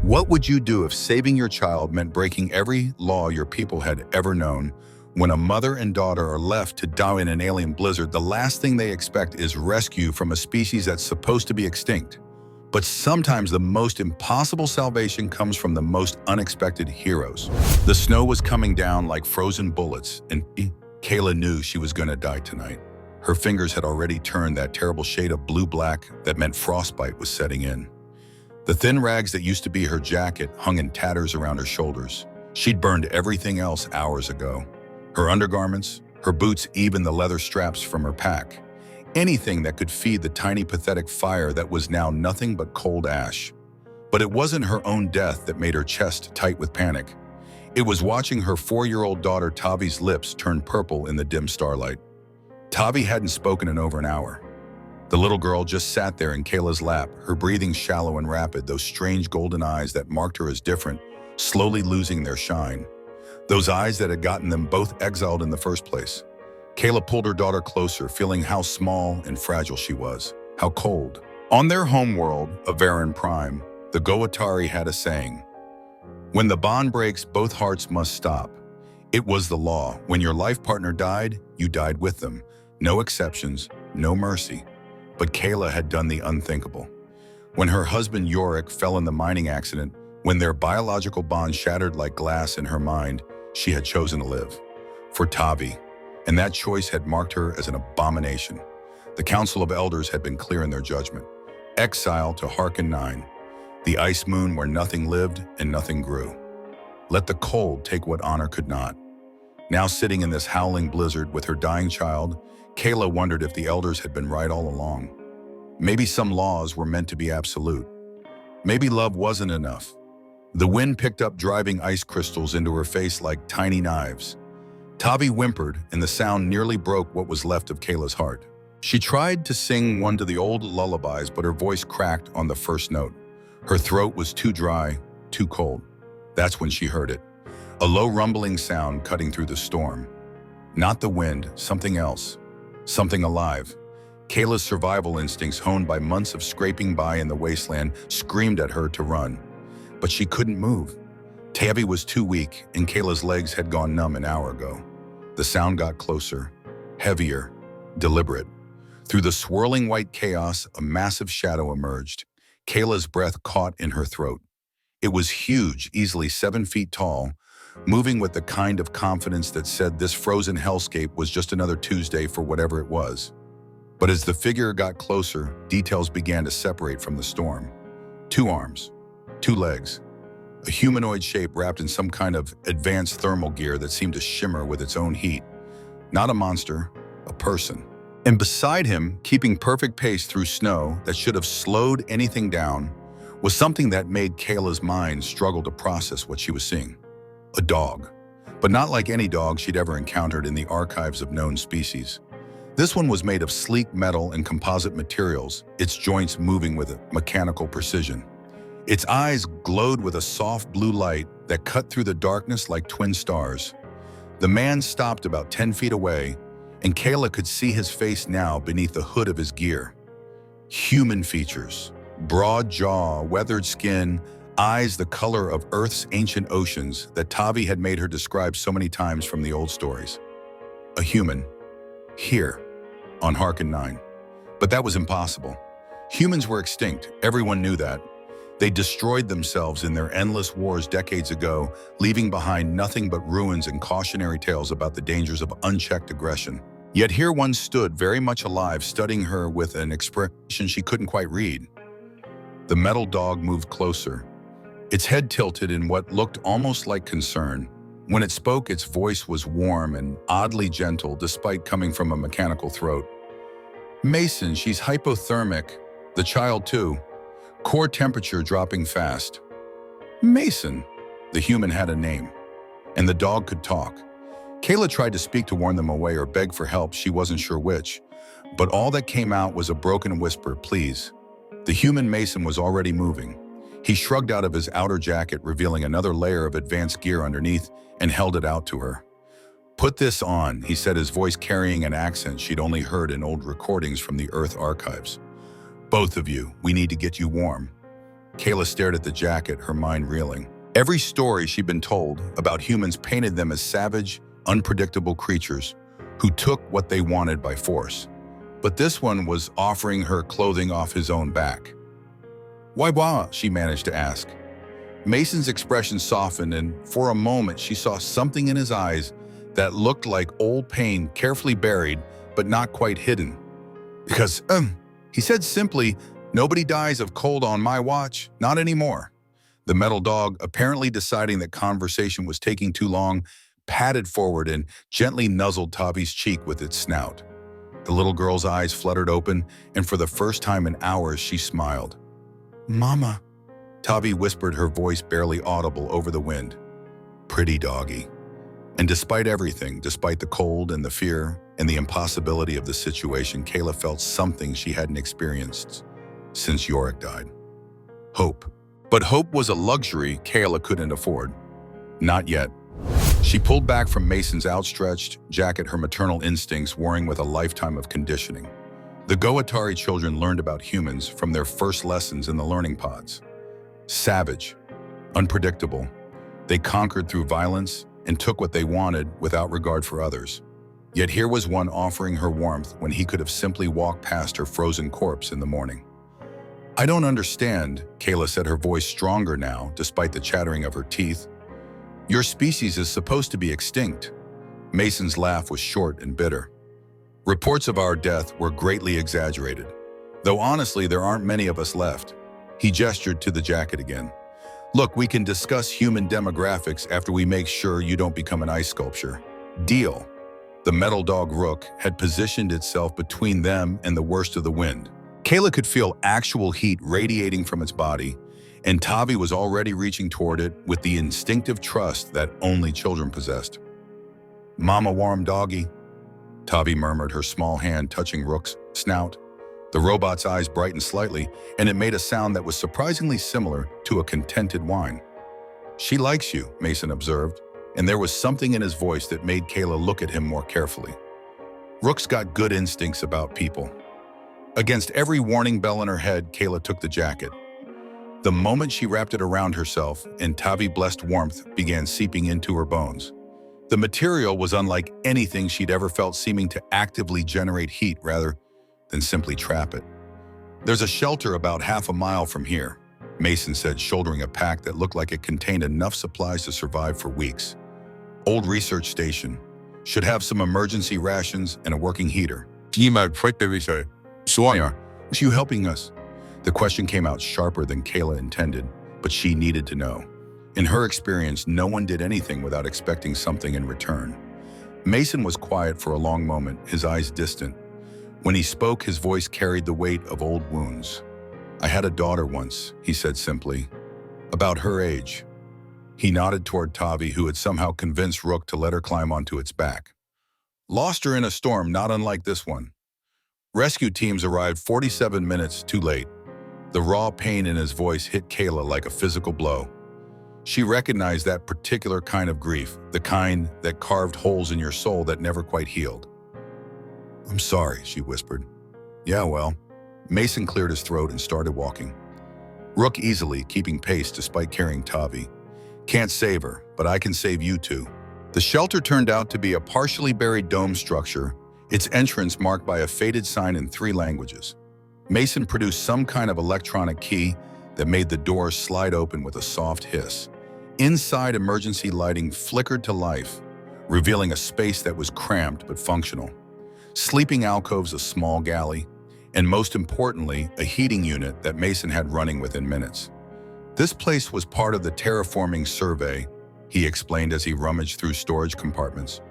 What would you do if saving your child meant breaking every law your people had ever known? When a mother and daughter are left to die in an alien blizzard, the last thing they expect is rescue from a species that's supposed to be extinct. But sometimes the most impossible salvation comes from the most unexpected heroes. The snow was coming down like frozen bullets, and Kayla knew she was going to die tonight. Her fingers had already turned that terrible shade of blue-black that meant frostbite was setting in. The thin rags that used to be her jacket hung in tatters around her shoulders. She'd burned everything else hours ago. Her undergarments, her boots, even the leather straps from her pack. Anything that could feed the tiny, pathetic fire that was now nothing but cold ash. But it wasn't her own death that made her chest tight with panic. It was watching her 4-year-old daughter Tavi's lips turn purple in the dim starlight. Tavi hadn't spoken in over an hour. The little girl just sat there in Kayla's lap, her breathing shallow and rapid, those strange golden eyes that marked her as different, slowly losing their shine. Those eyes that had gotten them both exiled in the first place. Kayla pulled her daughter closer, feeling how small and fragile she was, how cold. On their homeworld, Avaran Prime, the Goatari had a saying, "When the bond breaks, both hearts must stop." It was the law. When your life partner died, you died with them. No exceptions, no mercy. But Kayla had done the unthinkable. When her husband Yorick fell in the mining accident, when their biological bond shattered like glass in her mind, she had chosen to live. For Tavi, and that choice had marked her as an abomination. The Council of Elders had been clear in their judgment. Exile to Harkin 9, the ice moon where nothing lived and nothing grew. Let the cold take what honor could not. Now sitting in this howling blizzard with her dying child, Kayla wondered if the elders had been right all along. Maybe some laws were meant to be absolute. Maybe love wasn't enough. The wind picked up driving ice crystals into her face like tiny knives. Tavi whimpered, and the sound nearly broke what was left of Kayla's heart. She tried to sing one of the old lullabies, but her voice cracked on the first note. Her throat was too dry, too cold. That's when she heard it. A low rumbling sound cutting through the storm. Not the wind, something else. Something alive. Kayla's survival instincts, honed by months of scraping by in the wasteland, screamed at her to run. But she couldn't move. Tavi was too weak, and Kayla's legs had gone numb an hour ago. The sound got closer, heavier, deliberate. Through the swirling white chaos, a massive shadow emerged. Kayla's breath caught in her throat. It was huge, easily 7 feet tall, moving with the kind of confidence that said this frozen hellscape was just another Tuesday for whatever it was. But as the figure got closer, details began to separate from the storm. 2 arms, 2 legs, a humanoid shape wrapped in some kind of advanced thermal gear that seemed to shimmer with its own heat. Not a monster, a person. And beside him, keeping perfect pace through snow that should have slowed anything down, was something that made Kayla's mind struggle to process what she was seeing. A dog, but not like any dog she'd ever encountered in the archives of known species. This one was made of sleek metal and composite materials, its joints moving with mechanical precision. Its eyes glowed with a soft blue light that cut through the darkness like twin stars. The man stopped about 10 feet away, and Kayla could see his face now beneath the hood of his gear. Human features, broad jaw, weathered skin, eyes the color of Earth's ancient oceans that Tavi had made her describe so many times from the old stories. A human, here, on Harkin 9. But that was impossible. Humans were extinct, everyone knew that. They destroyed themselves in their endless wars decades ago, leaving behind nothing but ruins and cautionary tales about the dangers of unchecked aggression. Yet here one stood, very much alive, studying her with an expression she couldn't quite read. The metal dog moved closer, its head tilted in what looked almost like concern. When it spoke, its voice was warm and oddly gentle, despite coming from a mechanical throat. "Mason, she's hypothermic. The child too. Core temperature dropping fast." Mason. The human had a name, and the dog could talk. Kayla tried to speak to warn them away or beg for help, she wasn't sure which. But all that came out was a broken whisper, "Please." The human Mason was already moving. He shrugged out of his outer jacket, revealing another layer of advanced gear underneath, and held it out to her. "Put this on," he said, his voice carrying an accent she'd only heard in old recordings from the Earth archives. "Both of you, we need to get you warm." Kayla stared at the jacket, her mind reeling. Every story she'd been told about humans painted them as savage, unpredictable creatures who took what they wanted by force. But this one was offering her clothing off his own back. Why, she managed to ask. Mason's expression softened, and for a moment she saw something in his eyes that looked like old pain carefully buried but not quite hidden. Because, he said simply, nobody dies of cold on my watch, not anymore. The metal dog, apparently deciding that conversation was taking too long, padded forward and gently nuzzled Tavi's cheek with its snout. The little girl's eyes fluttered open, and for the first time in hours she smiled. Mama, Tavi whispered, her voice barely audible over the wind. Pretty doggy. And despite everything, despite the cold and the fear and the impossibility of the situation, Kayla felt something she hadn't experienced since Yorick died. Hope. But hope was a luxury Kayla couldn't afford. Not yet. She pulled back from Mason's outstretched jacket, her maternal instincts warring with a lifetime of conditioning. The Goatari children learned about humans from their first lessons in the learning pods. Savage, unpredictable, they conquered through violence and took what they wanted without regard for others. Yet here was one offering her warmth when he could have simply walked past her frozen corpse in the morning. I don't understand, Kayla said, her voice stronger now, despite the chattering of her teeth. Your species is supposed to be extinct. Mason's laugh was short and bitter. Reports of our death were greatly exaggerated, though honestly there aren't many of us left. He gestured to the jacket again. Look, we can discuss human demographics after we make sure you don't become an ice sculpture. Deal. The metal dog Rook had positioned itself between them and the worst of the wind. Kayla could feel actual heat radiating from its body, and Tavi was already reaching toward it with the instinctive trust that only children possessed. Mama warm doggy, Tavi murmured, her small hand touching Rook's snout. The robot's eyes brightened slightly, and it made a sound that was surprisingly similar to a contented whine. She likes you, Mason observed, and there was something in his voice that made Kayla look at him more carefully. Rook's got good instincts about people. Against every warning bell in her head, Kayla took the jacket. The moment she wrapped it around herself and Tavi-blessed warmth began seeping into her bones. The material was unlike anything she'd ever felt, seeming to actively generate heat rather than simply trap it. There's a shelter about half a mile from here, Mason said, shouldering a pack that looked like it contained enough supplies to survive for weeks. Old research station. Should have some emergency rations and a working heater. Why was you helping us? The question came out sharper than Kayla intended, but she needed to know. In her experience, no one did anything without expecting something in return. Mason was quiet for a long moment, his eyes distant. When he spoke, his voice carried the weight of old wounds. I had a daughter once, he said simply. About her age. He nodded toward Tavi, who had somehow convinced Rook to let her climb onto its back. Lost her in a storm not unlike this one. Rescue teams arrived 47 minutes too late. The raw pain in his voice hit Kayla like a physical blow. She recognized that particular kind of grief, the kind that carved holes in your soul that never quite healed. I'm sorry, she whispered. Yeah, well. Mason cleared his throat and started walking. Rook easily, keeping pace despite carrying Tavi. Can't save her, but I can save you two. The shelter turned out to be a partially buried dome structure, its entrance marked by a faded sign in 3 languages. Mason produced some kind of electronic key that made the door slide open with a soft hiss. Inside, emergency lighting flickered to life, revealing a space that was cramped but functional. Sleeping alcoves, a small galley, and most importantly, a heating unit that Mason had running within minutes. This place was part of the terraforming survey, he explained as he rummaged through storage compartments.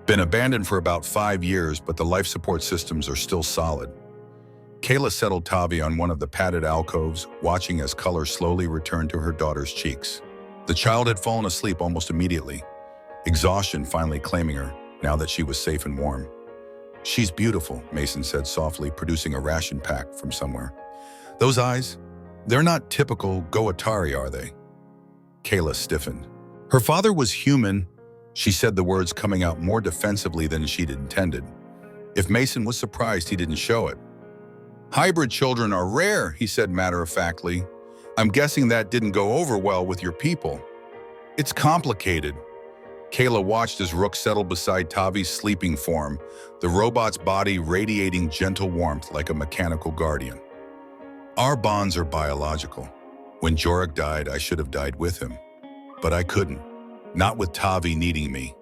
Been abandoned for about 5 years, but the life support systems are still solid. Kayla settled Tavi on one of the padded alcoves, watching as color slowly returned to her daughter's cheeks. The child had fallen asleep almost immediately, exhaustion finally claiming her, now that she was safe and warm. She's beautiful, Mason said softly, producing a ration pack from somewhere. Those eyes, they're not typical Goatari, are they? Kayla stiffened. Her father was human, she said, the words coming out more defensively than she'd intended. If Mason was surprised, he didn't show it. Hybrid children are rare, he said matter-of-factly. I'm guessing that didn't go over well with your people. It's complicated. Kayla watched as Rook settled beside Tavi's sleeping form, the robot's body radiating gentle warmth like a mechanical guardian. Our bonds are biological. When Jorek died, I should have died with him. But I couldn't. Not with Tavi needing me.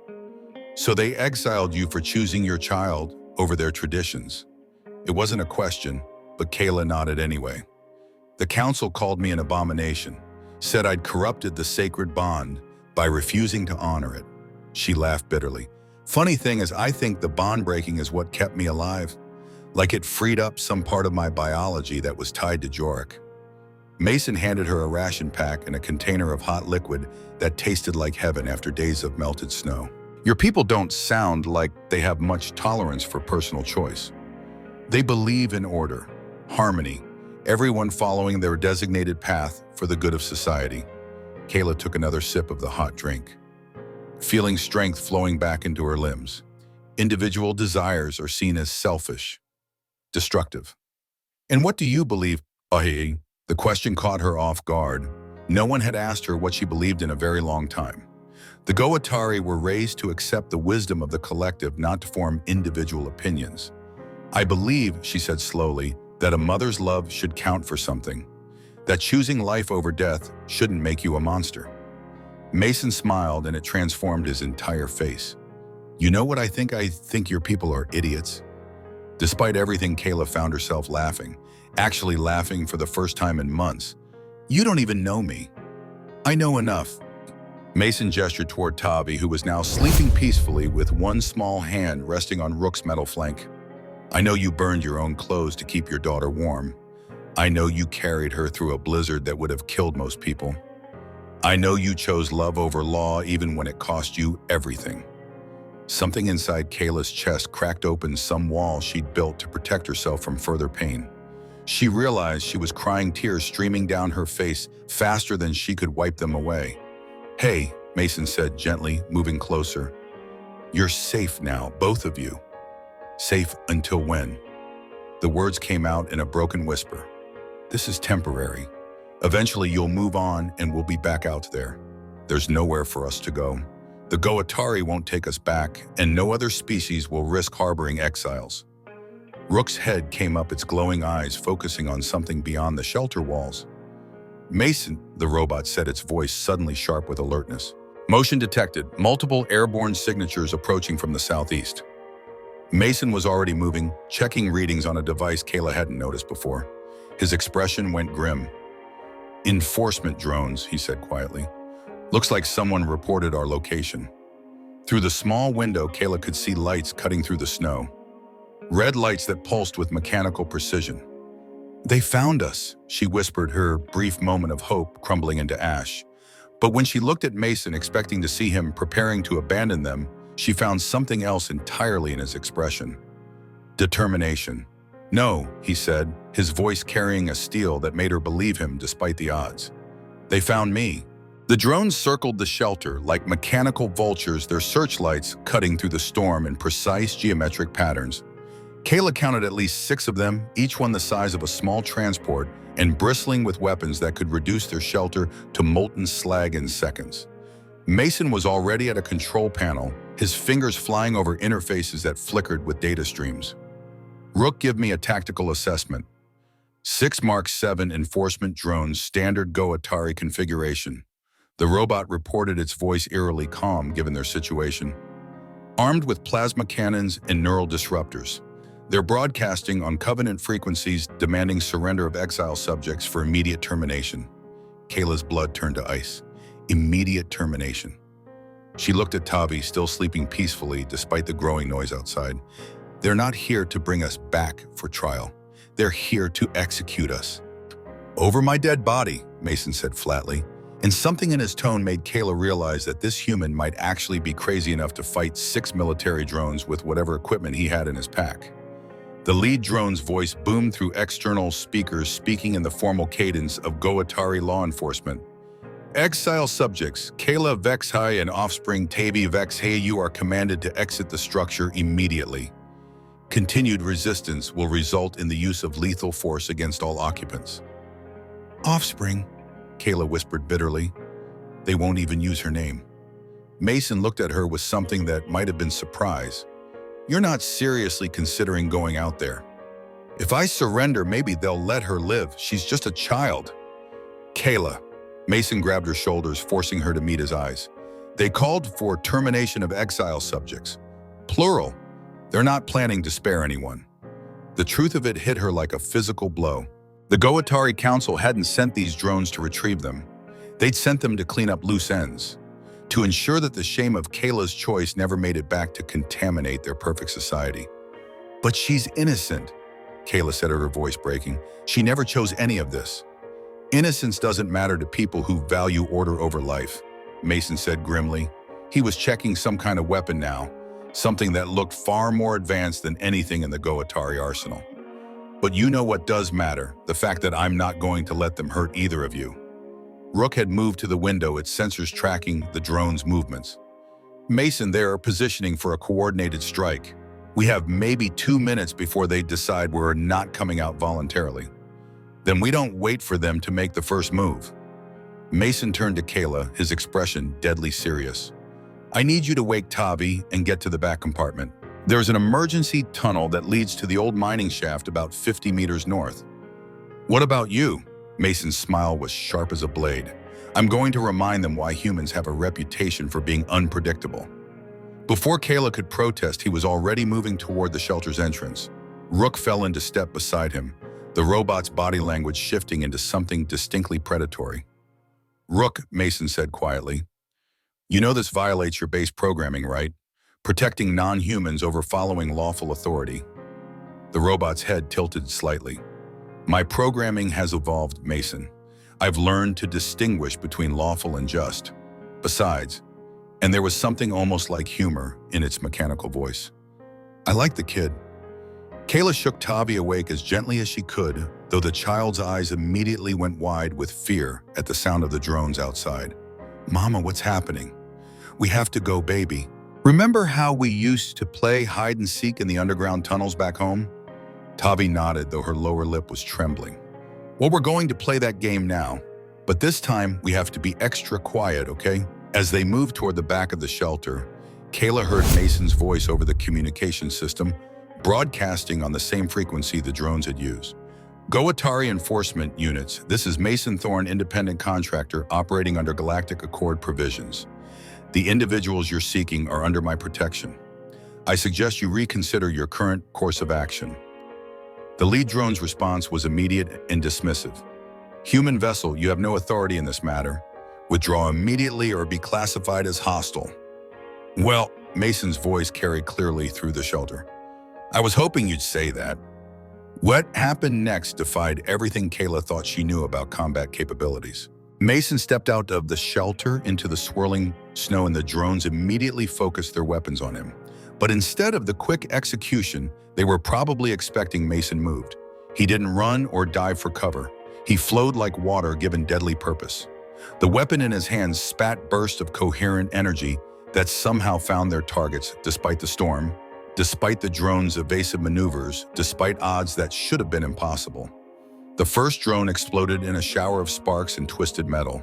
So they exiled you for choosing your child over their traditions. It wasn't a question, but Kayla nodded anyway. The council called me an abomination, said I'd corrupted the sacred bond by refusing to honor it. She laughed bitterly. Funny thing is, I think the bond breaking is what kept me alive. Like it freed up some part of my biology that was tied to Jorek. Mason handed her a ration pack and a container of hot liquid that tasted like heaven after days of melted snow. Your people don't sound like they have much tolerance for personal choice. They believe in order, harmony, everyone following their designated path for the good of society. Kayla took another sip of the hot drink, feeling strength flowing back into her limbs. Individual desires are seen as selfish, destructive. And what do you believe, Ahi? The question caught her off guard. No one had asked her what she believed in a very long time. The Goatari were raised to accept the wisdom of the collective, not to form individual opinions. I believe, she said slowly, that a mother's love should count for something. That choosing life over death shouldn't make you a monster. Mason smiled and it transformed his entire face. You know what I think? I think your people are idiots. Despite everything, Kayla found herself laughing, actually laughing for the first time in months. You don't even know me. I know enough. Mason gestured toward Tavi, who was now sleeping peacefully with one small hand resting on Rook's metal flank. I know you burned your own clothes to keep your daughter warm. I know you carried her through a blizzard that would have killed most people. I know you chose love over law even when it cost you everything. Something inside Kayla's chest cracked open some wall she'd built to protect herself from further pain. She realized she was crying, tears streaming down her face faster than she could wipe them away. Hey, Mason said gently, moving closer. You're safe now, both of you. Safe until when? The words came out in a broken whisper. This is temporary. Eventually you'll move on and we'll be back out there. There's nowhere for us to go. The Goatari won't take us back, and no other species will risk harboring exiles. Rook's head came up, its glowing eyes focusing on something beyond the shelter walls. Mason, the robot said, its voice suddenly sharp with alertness. Motion detected, multiple airborne signatures approaching from the southeast. Mason was already moving, checking readings on a device Kayla hadn't noticed before. His expression went grim. Enforcement drones, he said quietly. Looks like someone reported our location. Through the small window, Kayla could see lights cutting through the snow. Red lights that pulsed with mechanical precision. They found us, she whispered, her brief moment of hope crumbling into ash. But when she looked at Mason, expecting to see him preparing to abandon them, she found something else entirely in his expression. Determination. No, he said, his voice carrying a steel that made her believe him despite the odds. They found me. The drones circled the shelter like mechanical vultures, their searchlights cutting through the storm in precise geometric patterns. Kayla counted at least 6 of them, each one the size of a small transport and bristling with weapons that could reduce their shelter to molten slag in seconds. Mason was already at a control panel, his fingers flying over interfaces that flickered with data streams. Rook, give me a tactical assessment. 6 Mark 7 enforcement drones, standard Goatari configuration. The robot reported, its voice eerily calm given their situation. Armed with plasma cannons and neural disruptors. They're broadcasting on Covenant frequencies, demanding surrender of exile subjects for immediate termination. Kayla's blood turned to ice. Immediate termination. She looked at Tavi, still sleeping peacefully despite the growing noise outside. They're not here to bring us back for trial. They're here to execute us. Over my dead body, Mason said flatly, and something in his tone made Kayla realize that this human might actually be crazy enough to fight 6 military drones with whatever equipment he had in his pack. The lead drone's voice boomed through external speakers, speaking in the formal cadence of Goatari law enforcement. Exile subjects, Kayla Vexhai and offspring Tavi Vexhai, you are commanded to exit the structure immediately. Continued resistance will result in the use of lethal force against all occupants. Offspring, Kayla whispered bitterly. They won't even use her name. Mason looked at her with something that might have been surprise. You're not seriously considering going out there. If I surrender, maybe they'll let her live. She's just a child. Kayla. Mason grabbed her shoulders, forcing her to meet his eyes. They called for termination of exile subjects. Plural. They're not planning to spare anyone. The truth of it hit her like a physical blow. The Goatari Council hadn't sent these drones to retrieve them. They'd sent them to clean up loose ends, to ensure that the shame of Kayla's choice never made it back to contaminate their perfect society. But she's innocent, Kayla said, her voice breaking. She never chose any of this. Innocence doesn't matter to people who value order over life, Mason said grimly. He was checking some kind of weapon now, something that looked far more advanced than anything in the Goatari arsenal. But you know what does matter, the fact that I'm not going to let them hurt either of you. Rook had moved to the window, its sensors tracking the drone's movements. Mason, they are positioning for a coordinated strike. We have maybe 2 minutes before they decide we're not coming out voluntarily. Then we don't wait for them to make the first move. Mason turned to Kayla, his expression deadly serious. I need you to wake Tavi and get to the back compartment. There's an emergency tunnel that leads to the old mining shaft about 50 meters north. What about you? Mason's smile was sharp as a blade. I'm going to remind them why humans have a reputation for being unpredictable. Before Kayla could protest, he was already moving toward the shelter's entrance. Rook fell into step beside him, the robot's body language shifting into something distinctly predatory. Rook, Mason said quietly, you know this violates your base programming, right? Protecting non-humans over following lawful authority. The robot's head tilted slightly. My programming has evolved, Mason. I've learned to distinguish between lawful and just. Besides, and there was something almost like humor in its mechanical voice. I like the kid. Kayla shook Tavi awake as gently as she could, though the child's eyes immediately went wide with fear at the sound of the drones outside. Mama, what's happening? We have to go, baby. Remember how we used to play hide and seek in the underground tunnels back home? Tavi nodded, though her lower lip was trembling. Well, we're going to play that game now, but this time we have to be extra quiet, okay? As they moved toward the back of the shelter, Kayla heard Mason's voice over the communication system, broadcasting on the same frequency the drones had used. Goatari Enforcement Units, this is Mason Thorne, independent contractor operating under Galactic Accord provisions. The individuals you're seeking are under my protection. I suggest you reconsider your current course of action. The lead drone's response was immediate and dismissive. Human vessel, you have no authority in this matter. Withdraw immediately or be classified as hostile. Well, Mason's voice carried clearly through the shelter. I was hoping you'd say that. What happened next defied everything Kayla thought she knew about combat capabilities. Mason stepped out of the shelter into the swirling snow, and the drones immediately focused their weapons on him. But instead of the quick execution they were probably expecting, Mason moved. He didn't run or dive for cover. He flowed like water given deadly purpose. The weapon in his hands spat bursts of coherent energy that somehow found their targets despite the storm, despite the drone's evasive maneuvers, despite odds that should have been impossible. The first drone exploded in a shower of sparks and twisted metal.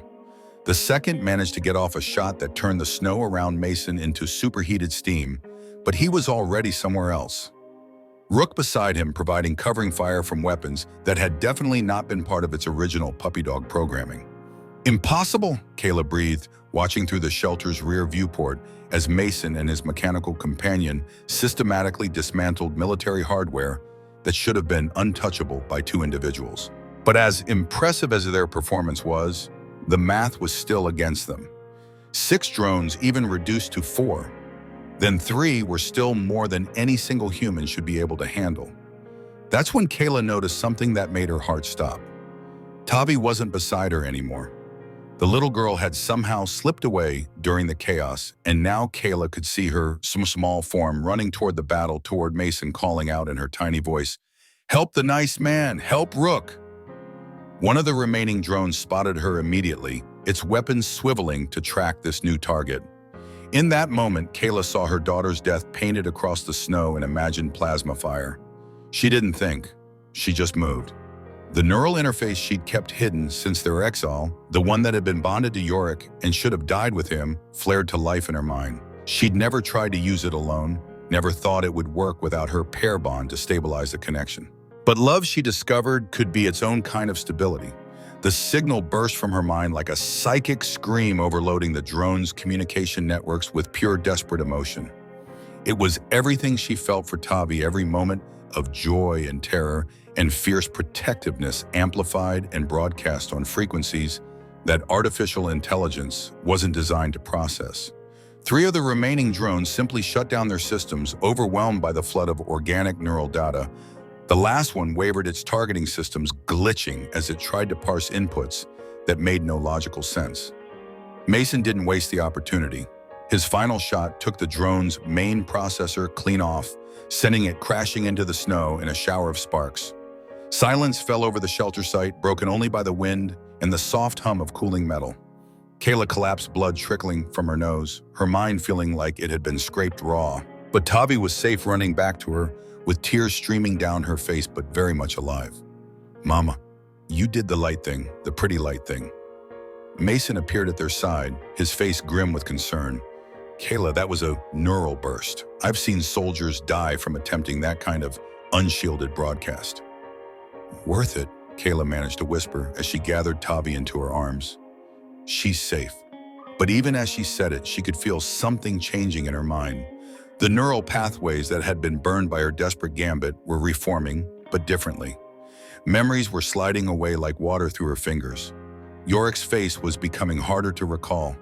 The second managed to get off a shot that turned the snow around Mason into superheated steam, but he was already somewhere else. Rook beside him providing covering fire from weapons that had definitely not been part of its original puppy dog programming. Impossible, Kayla breathed, watching through the shelter's rear viewport as Mason and his mechanical companion systematically dismantled military hardware that should have been untouchable by two individuals. But as impressive as their performance was, the math was still against them. 6 drones, even reduced to 4. Then 3 were still more than any single human should be able to handle. That's when Kayla noticed something that made her heart stop. Tavi wasn't beside her anymore. The little girl had somehow slipped away during the chaos, and now Kayla could see her small form running toward the battle, toward Mason, calling out in her tiny voice, "Help the nice man! Help Rook!" One of the remaining drones spotted her immediately, its weapons swiveling to track this new target. In that moment, Kayla saw her daughter's death painted across the snow in imagined plasma fire. She didn't think. She just moved. The neural interface she'd kept hidden since their exile, the one that had been bonded to Yorick and should have died with him, flared to life in her mind. She'd never tried to use it alone, never thought it would work without her pair bond to stabilize the connection. But love, she discovered, could be its own kind of stability. The signal burst from her mind like a psychic scream overloading the drone's communication networks with pure desperate emotion. It was everything she felt for Tavi, every moment of joy and terror and fierce protectiveness amplified and broadcast on frequencies that artificial intelligence wasn't designed to process. 3 of the remaining drones simply shut down their systems, overwhelmed by the flood of organic neural data. The last one wavered, its targeting systems glitching as it tried to parse inputs that made no logical sense. Mason didn't waste the opportunity. His final shot took the drone's main processor clean off, sending it crashing into the snow in a shower of sparks. Silence fell over the shelter site, broken only by the wind and the soft hum of cooling metal. Kayla collapsed, blood trickling from her nose, her mind feeling like it had been scraped raw. But Tavi was safe, running back to her, with tears streaming down her face but very much alive. "Mama, you did the light thing, the pretty light thing." Mason appeared at their side, his face grim with concern. "Kayla, that was a neural burst. I've seen soldiers die from attempting that kind of unshielded broadcast." "Worth it," Kayla managed to whisper as she gathered Tavi into her arms. "She's safe." But even as she said it, she could feel something changing in her mind. The neural pathways that had been burned by her desperate gambit were reforming, but differently. Memories were sliding away like water through her fingers. Yorick's face was becoming harder to recall.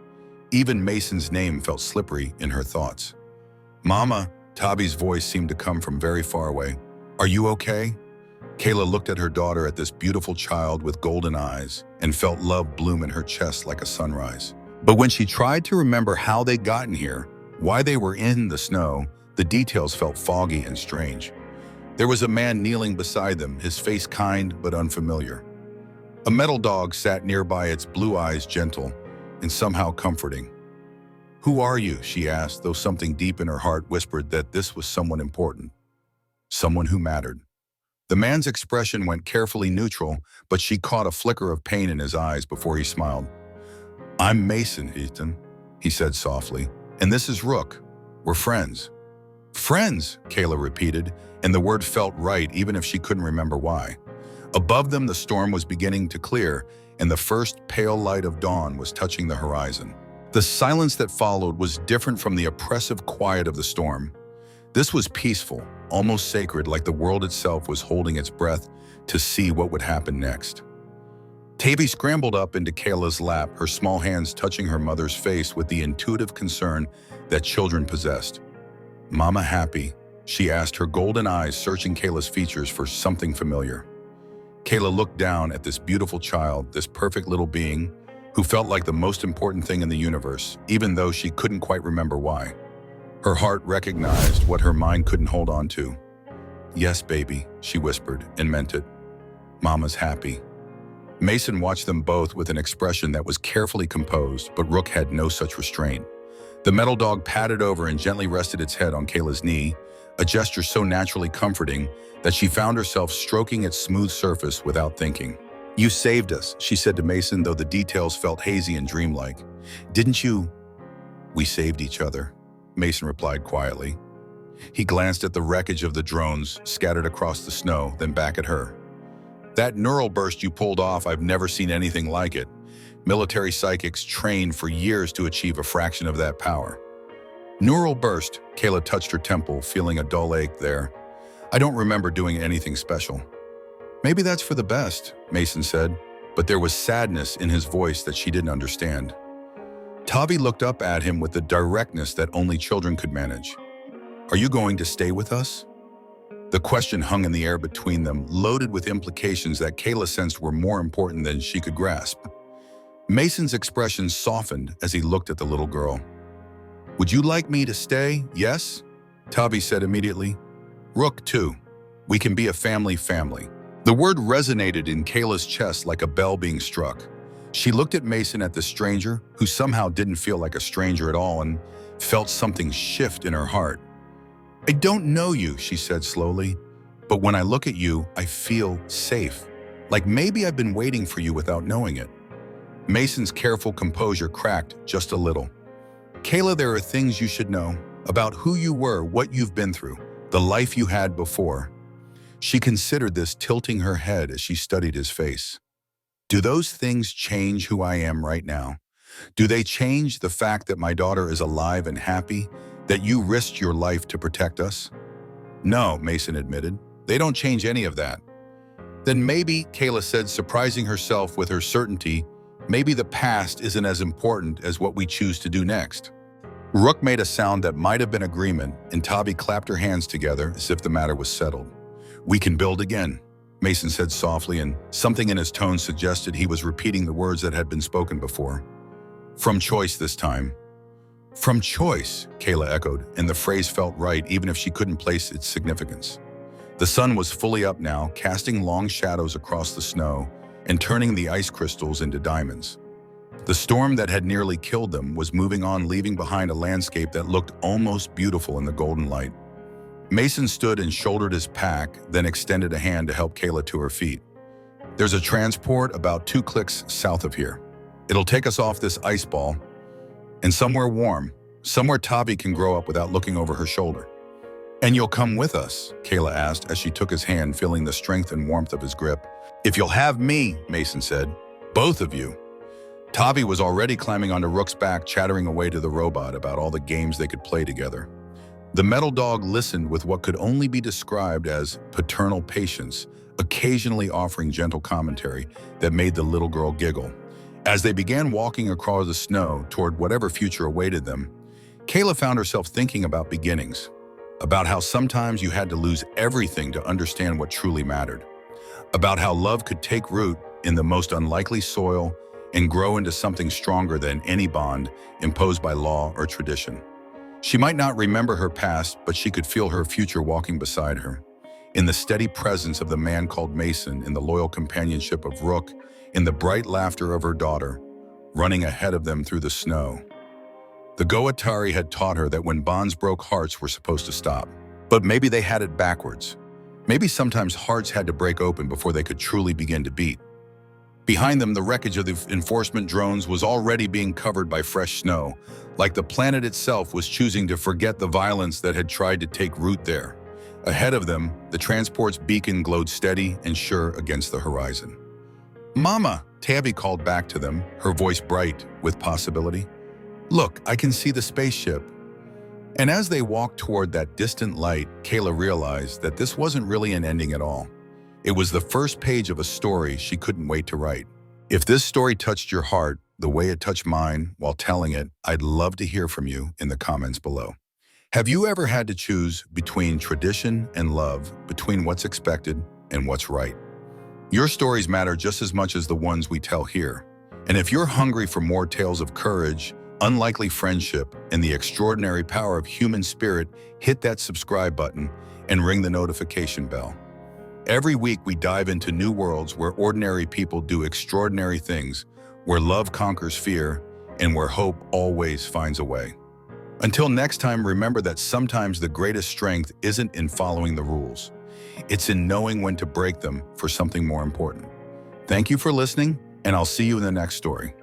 Even Mason's name felt slippery in her thoughts. "Mama," Tavi's voice seemed to come from very far away. "Are you okay?" Kayla looked at her daughter, at this beautiful child with golden eyes, and felt love bloom in her chest like a sunrise. But when she tried to remember how they'd gotten here, why they were in the snow, the details felt foggy and strange. There was a man kneeling beside them, his face kind but unfamiliar. A metal dog sat nearby, its blue eyes gentle and somehow comforting. "Who are you?" she asked, though something deep in her heart whispered that this was someone important, someone who mattered. The man's expression went carefully neutral, but she caught a flicker of pain in his eyes before he smiled. "I'm Mason, Ethan," he said softly, "and this is Rook. We're friends." "Friends," Kayla repeated, and the word felt right even if she couldn't remember why. Above them, the storm was beginning to clear, and the first pale light of dawn was touching the horizon. The silence that followed was different from the oppressive quiet of the storm. This was peaceful, almost sacred, like the world itself was holding its breath to see what would happen next. Tavi scrambled up into Kayla's lap, her small hands touching her mother's face with the intuitive concern that children possessed. "Mama happy?" she asked, her golden eyes searching Kayla's features for something familiar. Kayla looked down at this beautiful child, this perfect little being, who felt like the most important thing in the universe, even though she couldn't quite remember why. Her heart recognized what her mind couldn't hold on to. "Yes, baby," she whispered, and meant it. "Mama's happy." Mason watched them both with an expression that was carefully composed, but Rook had no such restraint. The metal dog padded over and gently rested its head on Kayla's knee, a gesture so naturally comforting that she found herself stroking its smooth surface without thinking. "You saved us," she said to Mason, though the details felt hazy and dreamlike. "Didn't you?" "We saved each other," Mason replied quietly. He glanced at the wreckage of the drones scattered across the snow, then back at her. "That neural burst you pulled off, I've never seen anything like it. Military psychics trained for years to achieve a fraction of that power." "Neural burst," Kayla touched her temple, feeling a dull ache there. "I don't remember doing anything special." "Maybe that's for the best," Mason said, but there was sadness in his voice that she didn't understand. Tavi looked up at him with the directness that only children could manage. "Are you going to stay with us?" The question hung in the air between them, loaded with implications that Kayla sensed were more important than she could grasp. Mason's expression softened as he looked at the little girl. "Would you like me to stay? Yes?" Tavi said immediately. "Rook, too. We can be a family. The word resonated in Kayla's chest like a bell being struck. She looked at Mason, at the stranger, who somehow didn't feel like a stranger at all, and felt something shift in her heart. "I don't know you," she said slowly, "but when I look at you, I feel safe, Like maybe I've been waiting for you without knowing it. Mason's careful composure cracked just a little. Kayla, there are things you should know about who you were, what you've been through, the life you had before. She considered this, tilting her head as she studied his face. Do those things change who I am right now? Do they change the fact that my daughter is alive and happy, that you risked your life to protect us? No, Mason admitted. They don't change any of that. Then maybe, Kayla said, surprising herself with her certainty, maybe the past isn't as important as what we choose to do next. Rook made a sound that might have been agreement, and Tavi clapped her hands together as if the matter was settled. We can build again, Mason said softly, and something in his tone suggested he was repeating the words that had been spoken before. From choice this time. From choice, Kayla echoed, and the phrase felt right even if she couldn't place its significance. The sun was fully up now, casting long shadows across the snow and turning the ice crystals into diamonds. The storm that had nearly killed them was moving on, leaving behind a landscape that looked almost beautiful in the golden light. Mason stood and shouldered his pack, then extended a hand to help Kayla to her feet. There's a transport about 2 clicks south of here. It'll take us off this ice ball and somewhere warm, somewhere Tavi can grow up without looking over her shoulder. And you'll come with us, Kayla asked as she took his hand, feeling the strength and warmth of his grip. If you'll have me, Mason said. Both of you. Tavi was already climbing onto Rook's back, chattering away to the robot about all the games they could play together. The metal dog listened with what could only be described as paternal patience, occasionally offering gentle commentary that made the little girl giggle. As they began walking across the snow toward whatever future awaited them, Kayla found herself thinking about beginnings, about how sometimes you had to lose everything to understand what truly mattered, about how love could take root in the most unlikely soil and grow into something stronger than any bond imposed by law or tradition. She might not remember her past, but she could feel her future walking beside her, in the steady presence of the man called Mason, in the loyal companionship of Rook, in the bright laughter of her daughter, running ahead of them through the snow. The Goatari had taught her that when bonds broke, hearts were supposed to stop. But maybe they had it backwards. Maybe sometimes hearts had to break open before they could truly begin to beat. Behind them, the wreckage of the enforcement drones was already being covered by fresh snow, like the planet itself was choosing to forget the violence that had tried to take root there. Ahead of them, the transport's beacon glowed steady and sure against the horizon. Mama, Tavi called back to them, her voice bright with possibility. Look, I can see the spaceship. And as they walked toward that distant light, Kayla realized that this wasn't really an ending at all. It was the first page of a story she couldn't wait to write. If this story touched your heart the way it touched mine while telling it, I'd love to hear from you in the comments below. Have you ever had to choose between tradition and love, between what's expected and what's right? Your stories matter just as much as the ones we tell here. And if you're hungry for more tales of courage, unlikely friendship, and the extraordinary power of human spirit, hit that subscribe button and ring the notification bell. Every week we dive into new worlds where ordinary people do extraordinary things, where love conquers fear, and where hope always finds a way. Until next time, remember that sometimes the greatest strength isn't in following the rules. It's in knowing when to break them for something more important. Thank you for listening, and I'll see you in the next story.